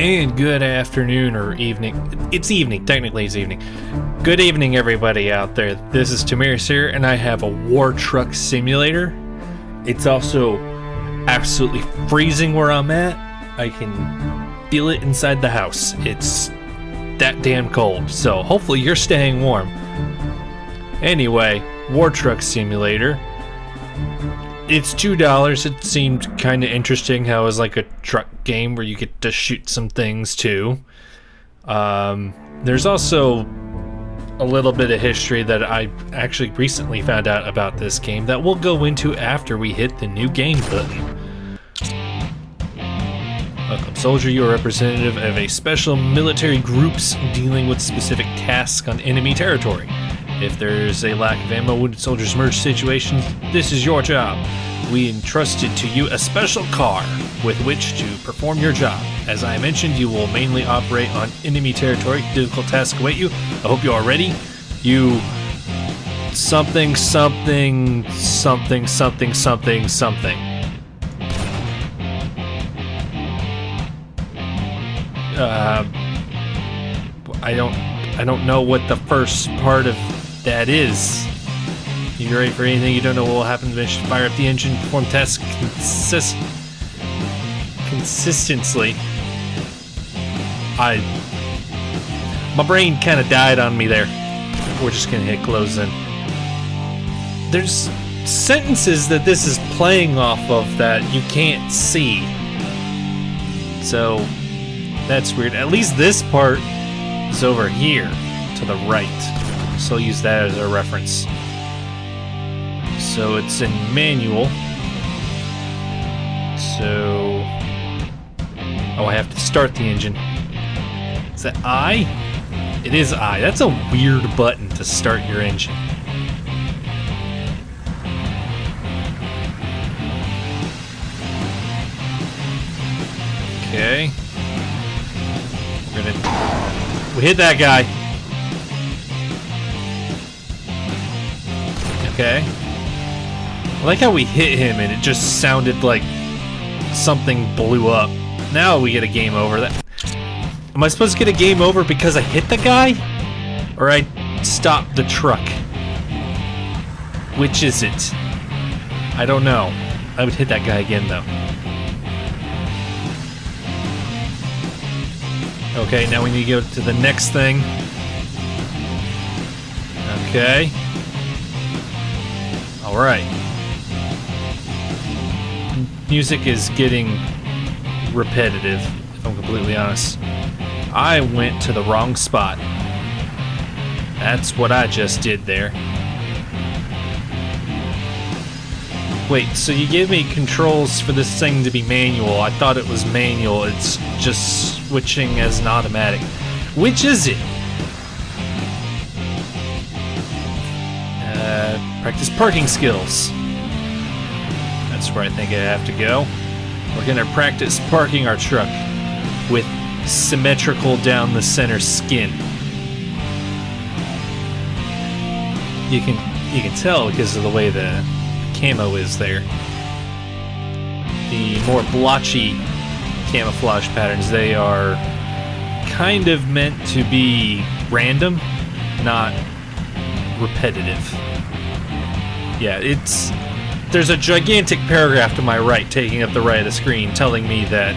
And good afternoon or evening. It's evening. Technically, it's evening. Good evening, everybody out there. This is Temierus here, and I have a war truck simulator. It's also absolutely freezing where I'm at. I can feel it inside the house. It's that damn cold. So hopefully you're staying warm. Anyway, war truck simulator. It's $2. It seemed kind of interesting how it was like a truck game where you get to shoot some things too. There's also a little bit of history that I actually recently found out about this game that we'll go into after we hit the new game button. Welcome, soldier. You are representative of a special military groups dealing with specific tasks on enemy territory. If there's a lack of ammo, wounded soldiers, emergency situations, this is your job. We entrusted to you a special car with which to perform your job. As I mentioned, you will mainly operate on enemy territory. Difficult tasks await you. I hope you are ready. You something. I don't know what the first part of that is. You ready for anything? You don't know what will happen. Eventually, fire up the engine, perform tasks consistently. My brain kind of died on me there. We're just gonna hit close then. There's sentences that this is playing off of that you can't see. So that's weird. At least this part is over here to the right. So I'll use that as a reference. So it's in manual. So... oh, I have to start the engine. Is that I? It is I. That's a weird button to start your engine. Okay. We hit that guy. Okay. I like how we hit him and it just sounded like something blew up. Now we get a game over. Am I supposed to get a game over because I hit the guy? Or I stopped the truck? Which is it? I don't know. I would hit that guy again though. Okay, now we need to go to the next thing. Okay. Alright. Music is getting repetitive, if I'm completely honest. I went to the wrong spot. That's what I just did there. Wait, so you gave me controls for this thing to be manual. I thought it was manual. It's just switching as an automatic. Which is it? Practice parking skills. That's where I think I have to go. We're gonna practice parking our truck with symmetrical down the center skin. You can tell because of the way the camo is there. The more blotchy camouflage patterns, they are kind of meant to be random, not repetitive. Yeah, there's a gigantic paragraph to my right, taking up the right of the screen, telling me that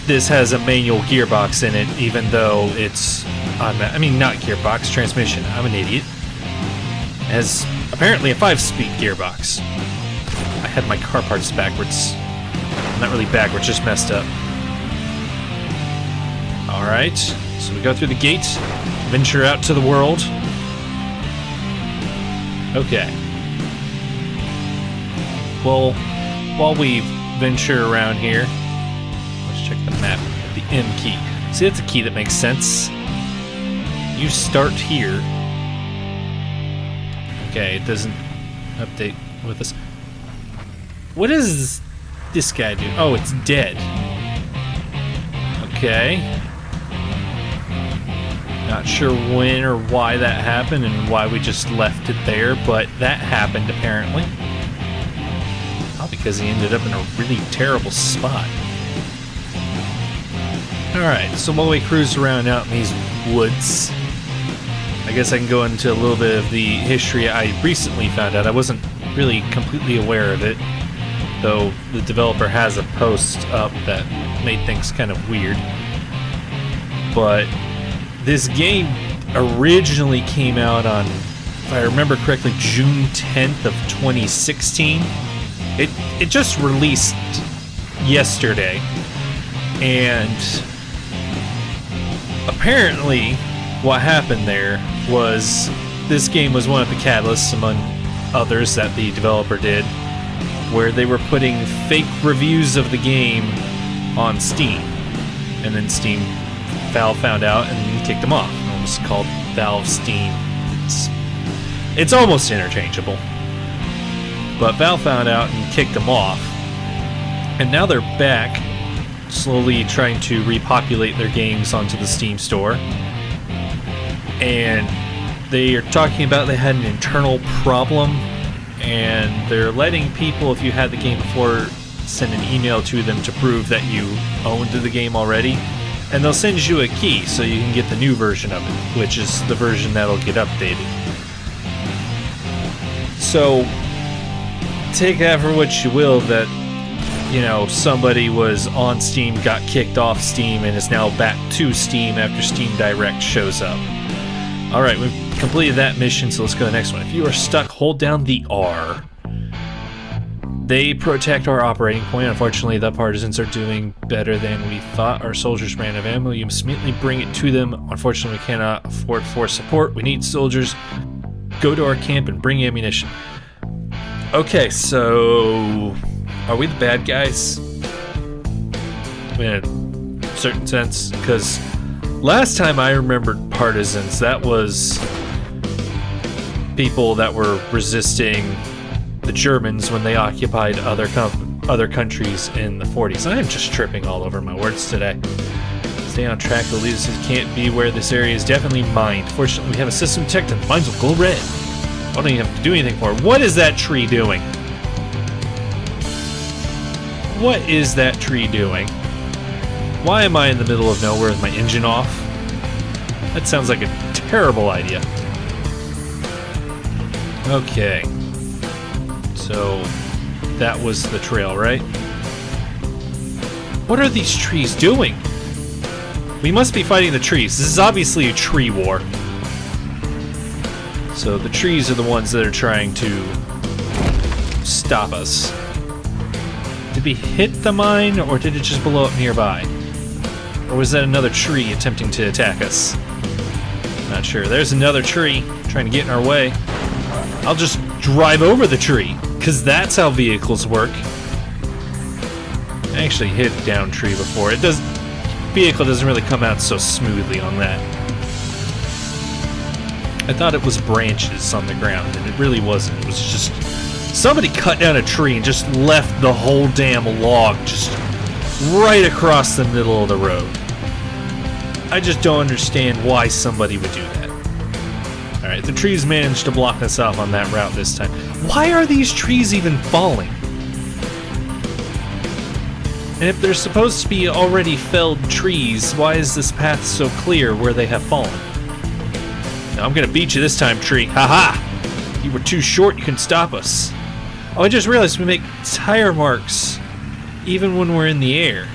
this has a manual gearbox in it, even though it's not gearbox, transmission. I'm an idiot. It has apparently a 5-speed gearbox. I had my car parts backwards. Not really backwards, just messed up. Alright, so we go through the gate, venture out to the world. Okay. Well, while we venture around here, let's check the map. The M key. See, that's a key that makes sense. You start here. Okay, it doesn't update with us. What does this guy do? Oh, it's dead. Okay. Not sure when or why that happened and why we just left it there, but that happened apparently. Probably because he ended up in a really terrible spot. Alright, so while we cruise around out in these woods, I guess I can go into a little bit of the history I recently found out. I wasn't really completely aware of it, though the developer has a post up that made things kind of weird. But this game originally came out on, if I remember correctly, June 10th of 2016. It just released yesterday, and apparently what happened there was this game was one of the catalysts among others that the developer did, where they were putting fake reviews of the game on Steam, and then Valve found out and kicked them off. It was called Valve Steam. It's almost interchangeable, but Valve found out and kicked them off, and now they're back slowly trying to repopulate their games onto the Steam store. And they are talking about they had an internal problem, and they're letting people, if you had the game before, send an email to them to prove that you owned the game already, and they'll send you a key so you can get the new version of it, which is the version that'll get updated. So take that for what you will, that somebody was on Steam, got kicked off Steam, and is now back to Steam after Steam Direct shows up. Alright, we've completed that mission, so let's go to the next one. If you are stuck, hold down the R. They protect our operating point. Unfortunately, the partisans are doing better than we thought. Our soldiers ran out of ammo. You must immediately bring it to them. Unfortunately, we cannot afford force support. We need soldiers. Go to our camp and bring ammunition. Okay, so are we the bad guys? In a certain sense, because last time I remembered partisans, that was people that were resisting the Germans when they occupied other countries in the 40s. I am just tripping all over my words today. Stay on track. The leaders can't be where this area is definitely mined. Fortunately, we have a system detected. The mines will glow red. I don't even have to do anything for it. What is that tree doing? What is that tree doing? Why am I in the middle of nowhere with my engine off? That sounds like a terrible idea. Okay. So, that was the trail, right? What are these trees doing? We must be fighting the trees. This is obviously a tree war. So the trees are the ones that are trying to stop us. Did we hit the mine, or did it just blow up nearby? Or was that another tree attempting to attack us? Not sure. There's another tree trying to get in our way. I'll just drive over the tree, because that's how vehicles work. I actually hit a down tree before. Vehicle doesn't really come out so smoothly on that. I thought it was branches on the ground, and it really wasn't. It was just somebody cut down a tree and just left the whole damn log just right across the middle of the road. I just don't understand why somebody would do that. Alright, the trees managed to block us off on that route this time. Why are these trees even falling? And if they're supposed to be already felled trees, why is this path so clear where they have fallen? Now, I'm gonna beat you this time, tree. Haha! You were too short, you can stop us. Oh, I just realized we make tire marks even when we're in the air.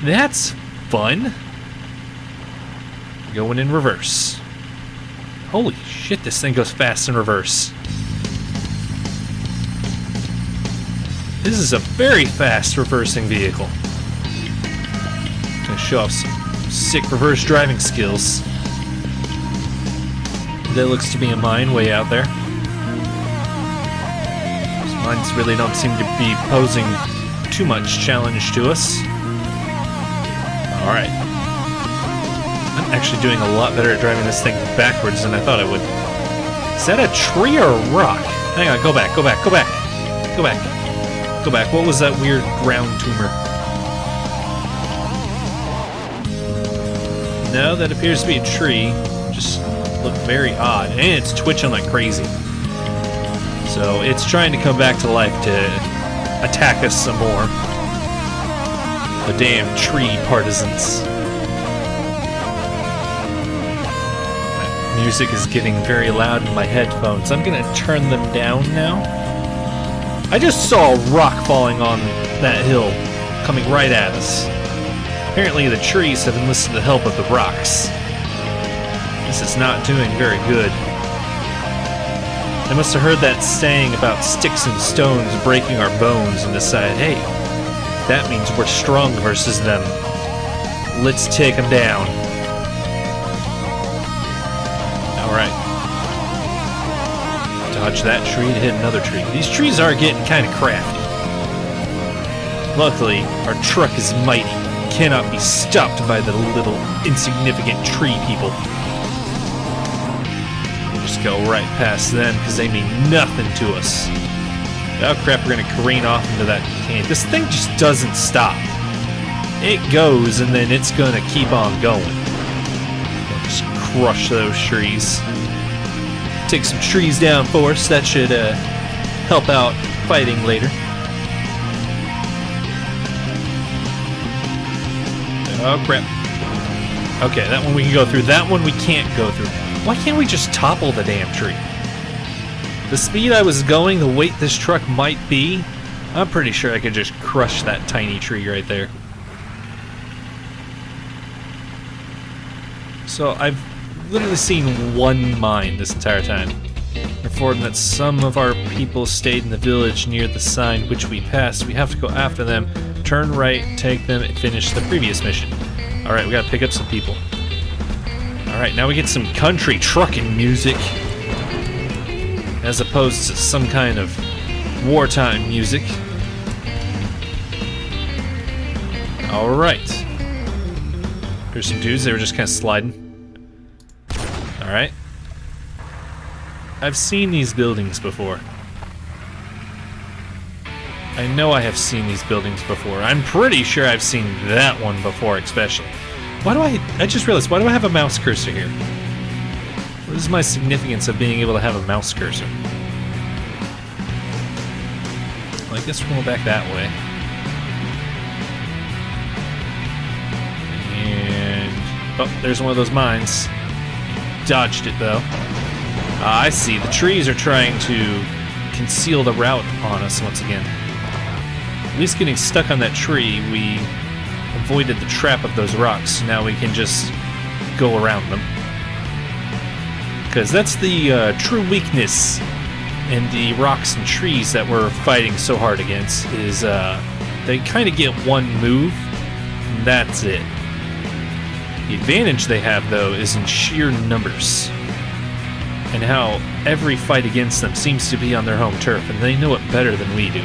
That's fun. Going in reverse. Holy shit, this thing goes fast in reverse. This is a very fast reversing vehicle. Gonna show off some sick reverse driving skills. That looks to be a mine way out there. These mines really don't seem to be posing too much challenge to us. Alright. I'm actually doing a lot better at driving this thing backwards than I thought I would. Is that a tree or a rock? Hang on, go back, go back, go back. Go back. Go back. What was that weird ground tumor? No, that appears to be a tree. Just looked very odd. And it's twitching like crazy. So it's trying to come back to life to attack us some more. The damn tree partisans. That music is getting very loud in my headphones. I'm gonna turn them down now. I just saw a rock falling on that hill, coming right at us. Apparently the trees have enlisted the help of the rocks. This is not doing very good. They must have heard that saying about sticks and stones breaking our bones and decided, hey, that means we're strong versus them. Let's take them down. Alright. Dodge that tree to hit another tree. These trees are getting kind of crafty. Luckily, our truck is mighty. Cannot be stopped by the little insignificant tree people. Just go right past them because they mean nothing to us. Oh crap, we're gonna careen off into that canyon. This thing just doesn't stop. It goes and then it's gonna keep on going. Just crush those trees. Take some trees down for us. That should help out fighting later. Oh crap. Okay, that one we can go through. That one we can't go through. Why can't we just topple the damn tree? The speed I was going, the weight this truck might be, I'm pretty sure I could just crush that tiny tree right there. So I've literally seen one mine this entire time. Informed that some of our people stayed in the village near the sign which we passed. We have to go after them, turn right, take them, and finish the previous mission. Alright, we gotta pick up some people. Alright, now we get some country trucking music. As opposed to some kind of wartime music. Alright. Here's some dudes, they were just kind of sliding. Alright. I've seen these buildings before. I know I have seen these buildings before. I'm pretty sure I've seen that one before, especially. Why do I just realized, why do I have a mouse cursor here? What is my significance of being able to have a mouse cursor? Well, I guess we're going back that way. And... oh, there's one of those mines. Dodged it, though. I see. The trees are trying to conceal the route on us once again. At least getting stuck on that tree, we avoided the trap of those rocks. Now we can just go around them. Because that's the true weakness in the rocks and trees that we're fighting so hard against, is they kind of get one move, and that's it. The advantage they have, though, is in sheer numbers. And how every fight against them seems to be on their home turf, and they know it better than we do.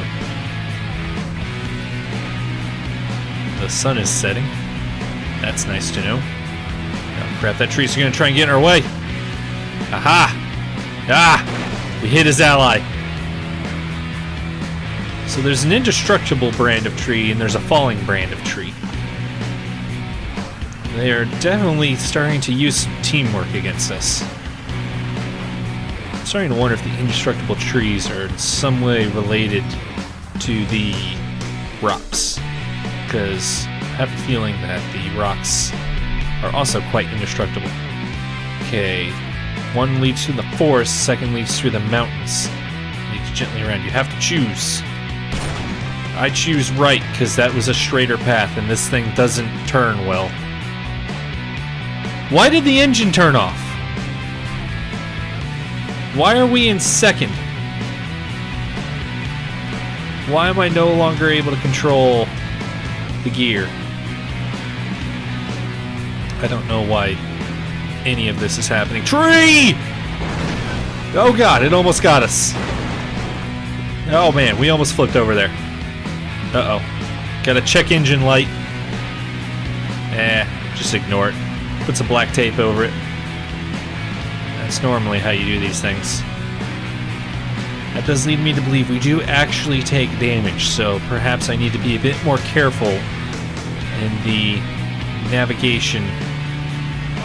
The sun is setting. That's nice to know. Oh crap, that tree's gonna try and get in our way. Aha! Ah! We hit his ally. So there's an indestructible brand of tree, and there's a falling brand of tree. They are definitely starting to use some teamwork against us. I'm starting to wonder if the indestructible trees are in some way related to the rocks. Because I have a feeling that the rocks are also quite indestructible. Okay, one leads through the forest, the second leads through the mountains. Leads gently around. You have to choose. I choose right, because that was a straighter path, and this thing doesn't turn well. Why did the engine turn off? Why are we in second? Why am I no longer able to control the gear? I don't know why any of this is happening. Tree! Oh god, it almost got us. Oh man, we almost flipped over there. Uh-oh. Gotta check engine light. Just ignore it. Put some black tape over it. That's normally how you do these things. That does lead me to believe we do actually take damage, so perhaps I need to be a bit more careful in the navigation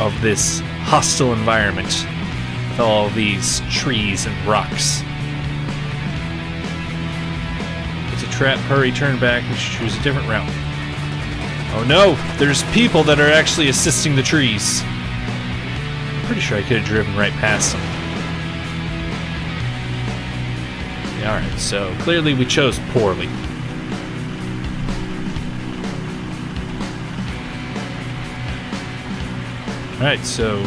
of this hostile environment with all these trees and rocks. It's a trap. Hurry, turn back. We should choose a different route. Oh no, there's people that are actually assisting the trees. Pretty sure I could have driven right past them. Yeah, alright, so clearly we chose poorly. Alright, so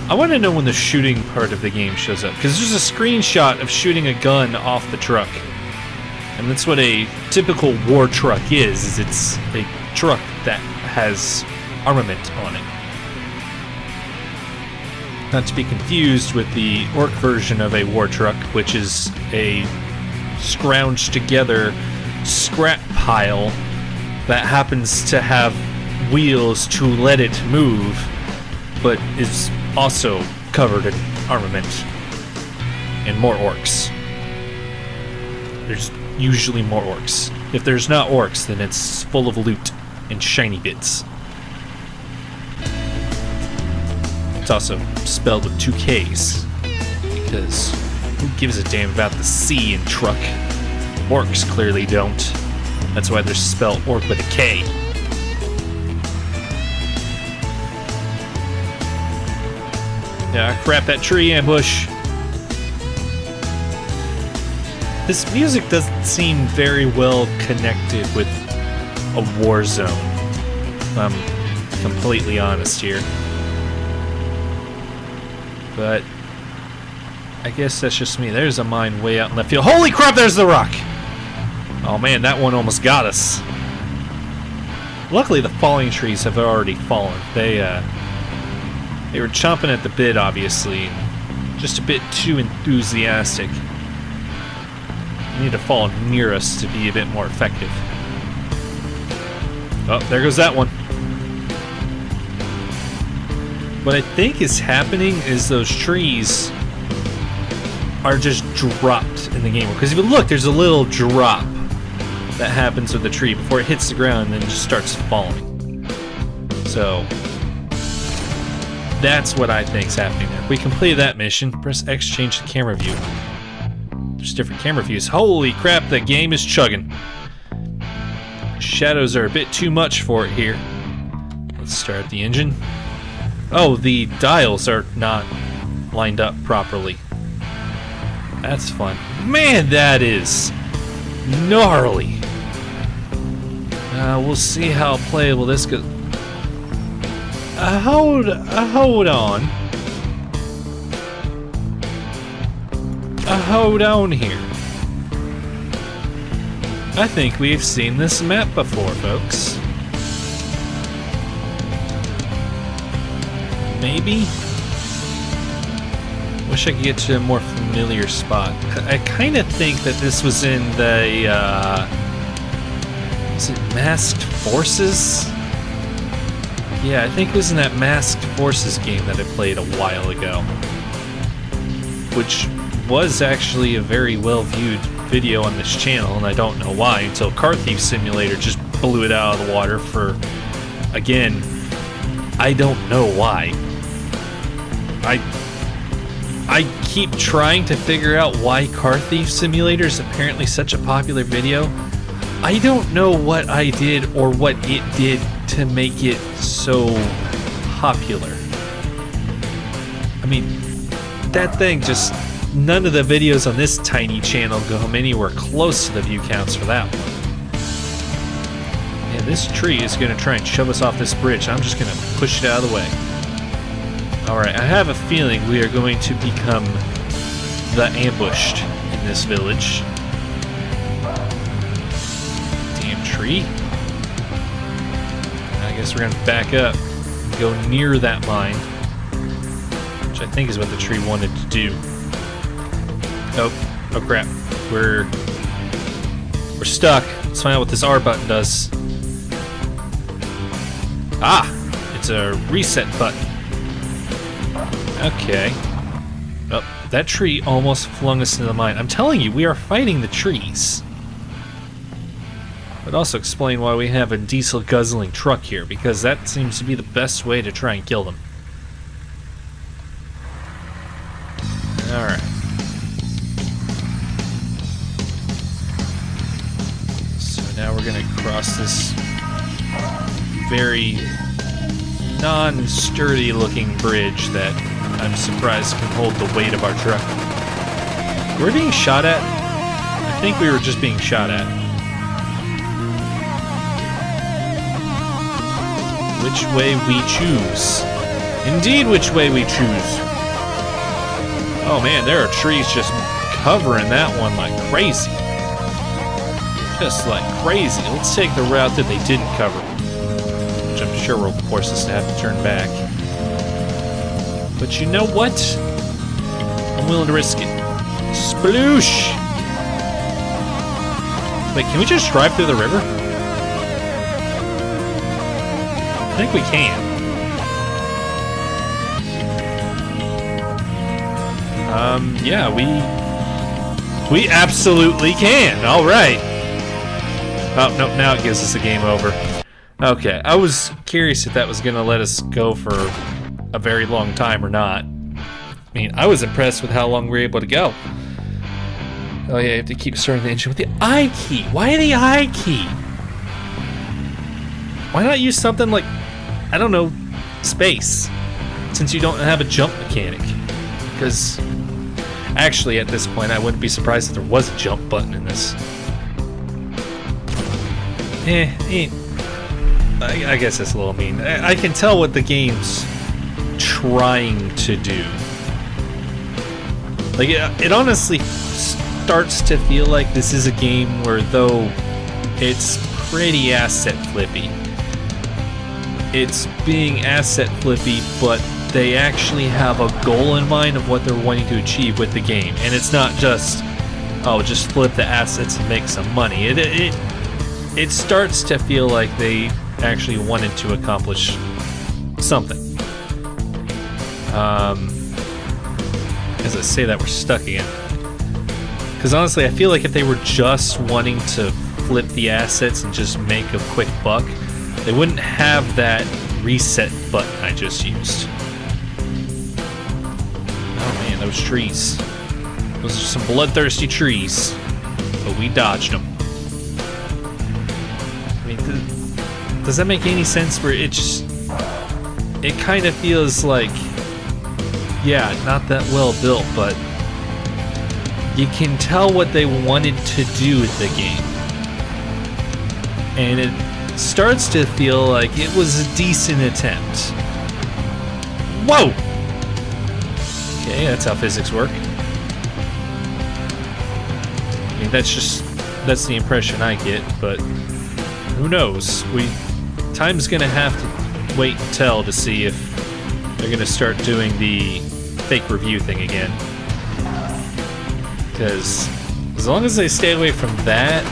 I want to know when the shooting part of the game shows up, because there's a screenshot of shooting a gun off the truck. And that's what a typical war truck is it's a truck that has armament on it. Not to be confused with the orc version of a war truck, which is a scrounged together scrap pile that happens to have wheels to let it move, but is also covered in armament and more orcs. There's usually more orcs. If there's not orcs, then it's full of loot and shiny bits. It's also spelled with 2 Ks, because who gives a damn about the C in truck? Orcs clearly don't. That's why they're spelled orc with a K. Yeah, crap, that tree ambush. This music doesn't seem very well connected with a war zone, if I'm completely honest here. But I guess that's just me. There's a mine way out in left field. Holy crap, there's the rock! Oh man, that one almost got us. Luckily, the falling trees have already fallen. They were chomping at the bit, obviously. Just a bit too enthusiastic. You need to fall near us to be a bit more effective. Oh, there goes that one. What I think is happening is those trees are just dropped in the game. Because if you look, there's a little drop that happens with the tree before it hits the ground and then just starts falling. So that's what I think is happening there. If we completed that mission, press X, change the camera view. There's different camera views. Holy crap, the game is chugging. Shadows are a bit too much for it here. Let's start the engine. Oh, the dials are not lined up properly. That's fun. Man, that is gnarly. We'll see how playable this goes. Hold on. Hold on here. I think we've seen this map before, folks. Maybe? Wish I could get to a more familiar spot. I kind of think that this was in the, is it Masked Forces? Yeah, I think it was in that Masked Forces game that I played a while ago. Which was actually a very well-viewed video on this channel, and I don't know why, until Car Thief Simulator just blew it out of the water for, again, I don't know why. I keep trying to figure out why Car Thief Simulator is apparently such a popular video. I don't know what I did or what it did to make it so popular. I mean, that thing just... None of the videos on this tiny channel go anywhere close to the view counts for that one. And this tree is going to try and shove us off this bridge. I'm just going to push it out of the way. Alright, I have a feeling we are going to become the ambushed in this village. Damn tree. I guess we're going to back up and go near that mine, which I think is what the tree wanted to do. Oh crap. We're stuck. Let's find out what this R button does. Ah! It's a reset button. Okay. Oh, that tree almost flung us into the mine. I'm telling you, we are fighting the trees. But also explain why we have a diesel guzzling truck here, because that seems to be the best way to try and kill them. Alright. So now we're gonna across this very non-sturdy looking bridge that I'm surprised can hold the weight of our truck. We're being shot at? I think we were just being shot at. Which way we choose. Indeed, which way we choose. Oh man, there are trees just covering that one like crazy. Just like crazy. Let's take the route that they didn't cover. Which I'm sure will force us to have to turn back. But you know what? I'm willing to risk it. Sploosh! Wait, can we just drive through the river? I think we can. Yeah, we absolutely can. All right. Oh, no, now it gives us a game over. Okay, I was curious if that was going to let us go for a very long time or not. I mean, I was impressed with how long we were able to go. Oh yeah, you have to keep starting the engine with the I key. Why the I key? Why not use something like, I don't know, space, since you don't have a jump mechanic? Because actually at this point I wouldn't be surprised if there was a jump button in this. I guess that's a little mean. I can tell what the game's trying to do. Like, it honestly starts to feel like this is a game where, though it's pretty asset flippy, it's being asset flippy, but they actually have a goal in mind of what they're wanting to achieve with the game. And it's not just, oh, just flip the assets and make some money. It starts to feel like they actually wanted to accomplish something. As I say that, we're stuck again. Because honestly, I feel like if they were just wanting to flip the assets and just make a quick buck, they wouldn't have that reset button I just used. Oh man, those trees. Those are some bloodthirsty trees. But we dodged them. I mean, does that make any sense? Where it kind of feels like, yeah, not that well built, but you can tell what they wanted to do with the game. And it starts to feel like it was a decent attempt. Whoa! Okay, that's how physics work. I mean, that's the impression I get, but who knows? Time's gonna have to wait and tell to see if they're gonna start doing the fake review thing again. Because as long as they stay away from that,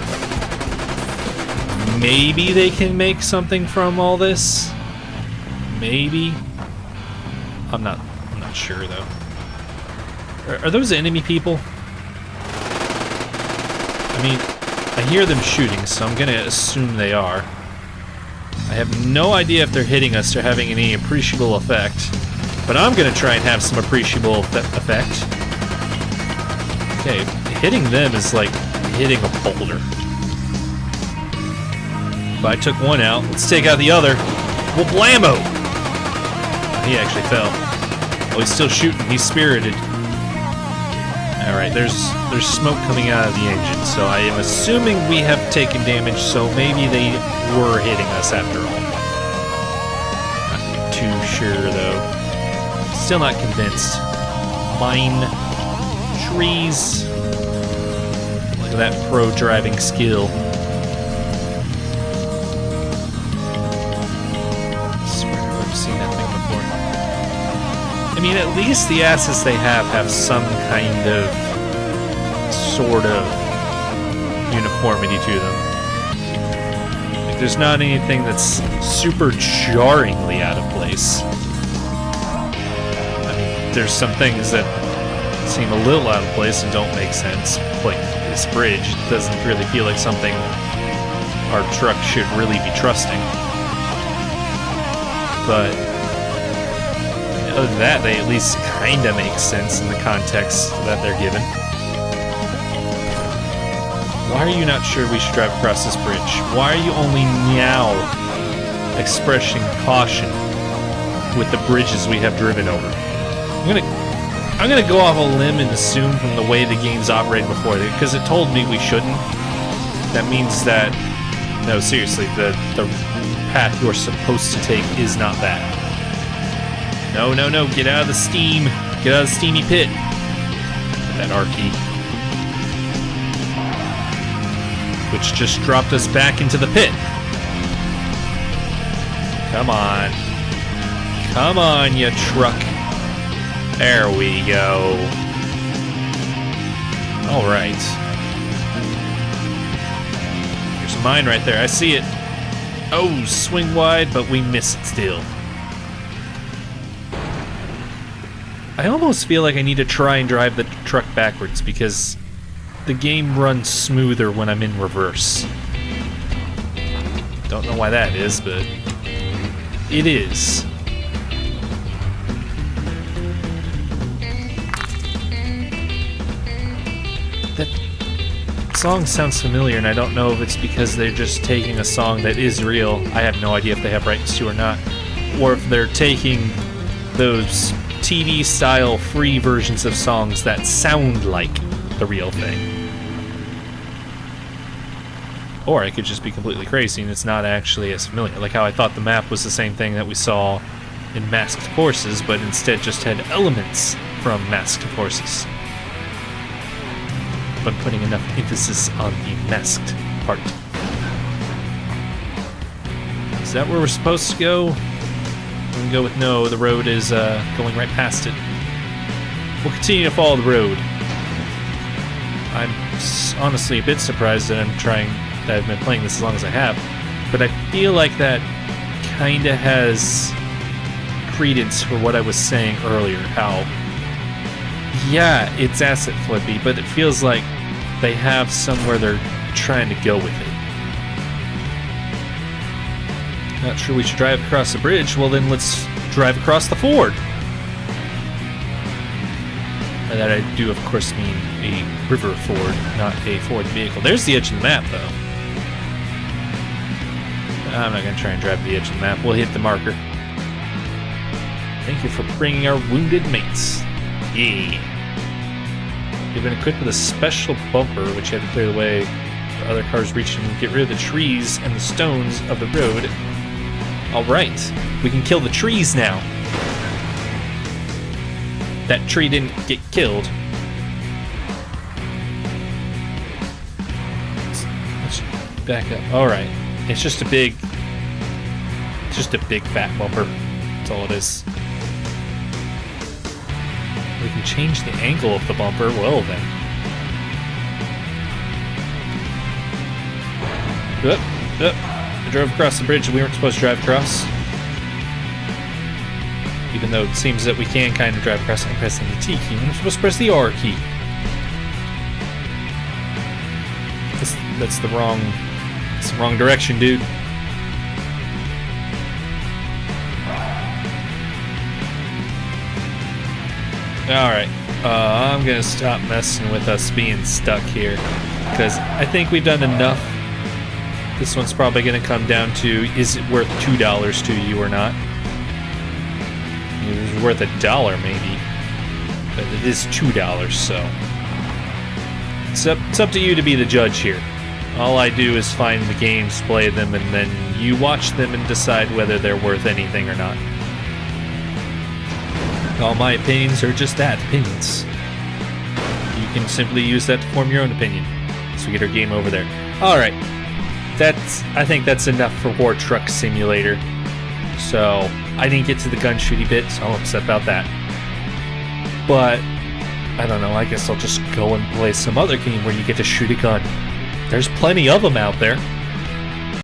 maybe they can make something from all this. Maybe. I'm not sure though. Are those enemy people? I mean, I hear them shooting, so I'm gonna assume they are. I have no idea if they're hitting us or having any appreciable effect, but I'm gonna try and have some appreciable effect. Okay, hitting them is like hitting a boulder. But I took one out. Let's take out the other. Well, blammo! He actually fell. Oh, he's still shooting. He's spirited. Alright, there's smoke coming out of the engine, so I am assuming we have taken damage, so maybe they were hitting us after all. Not too sure, though. Still not convinced. Mine trees. Look at that pro driving skill. I swear I've never seen that thing before. I mean, at least the assets they have some kind of sort of uniformity to them. Like, there's not anything that's super jarringly out of place. I mean, there's some things that seem a little out of place and don't make sense. Like this bridge doesn't really feel like something our truck should really be trusting. But other than that, they at least kind of make sense in the context that they're given. Why are you not sure we should drive across this bridge? Why are you only now expressing caution with the bridges we have driven over? I'm gonna go off a limb and assume from the way the game's operated before, because it told me we shouldn't. That means that, no, seriously, the path you're supposed to take is not that. No, get out of the steam. Get out of the steamy pit. That R-key. Which just dropped us back into the pit. Come on. Come on, you truck. There we go. Alright. There's a mine right there. I see it. Oh, swing wide, but we miss it still. I almost feel like I need to try and drive the truck backwards because the game runs smoother when I'm in reverse. Don't know why that is, but it is. That song sounds familiar, and I don't know if it's because they're just taking a song that is real. I have no idea if they have rights to or not. Or if they're taking those TV-style free versions of songs that sound like the real thing. Or I could just be completely crazy and it's not actually as familiar. Like how I thought the map was the same thing that we saw in Masked Horses, but instead just had elements from Masked Horses. But putting enough emphasis on the masked part. Is that where we're supposed to go? We can go with no, the road is going right past it. We'll continue to follow the road. I'm honestly a bit surprised that I've been playing this as long as I have, but I feel like that kinda has credence for what I was saying earlier, how, yeah, it's asset flippy, but it feels like they have somewhere they're trying to go with it. Not sure we should drive across the bridge. Well, then let's drive across the ford. By that I do, of course, mean a river ford, not a Ford vehicle. There's the edge of the map, though. I'm not going to try and drive to the edge of the map. We'll hit the marker. Thank you for bringing our wounded mates. Yeah. You've been equipped with a special bumper, which you have to clear the way for other cars reaching and get rid of the trees and the stones of the road. Alright, we can kill the trees now. That tree didn't get killed. Let's back up. Alright. It's just a big fat bumper. That's all it is. We can change the angle of the bumper. Well then. I drove across the bridge we weren't supposed to drive across. Even though it seems that we can kind of drive across and pressing the T key. We're supposed to press the R key. That's the wrong direction, dude. Alright, I'm gonna stop messing with us being stuck here, because I think we've done enough. This one's probably gonna come down to, is it worth $2 to you or not? It was worth $1 maybe, but it is $2, so it's up to you to be the judge here. All I do is find the games, play them, and then you watch them and decide whether they're worth anything or not. All my opinions are just that, opinions. You can simply use that to form your own opinion. So we get our game over there. Alright. I think that's enough for War Truck Simulator. So, I didn't get to the gun shooty bit, so I'm upset about that. But, I don't know, I guess I'll just go and play some other game where you get to shoot a gun. There's plenty of them out there.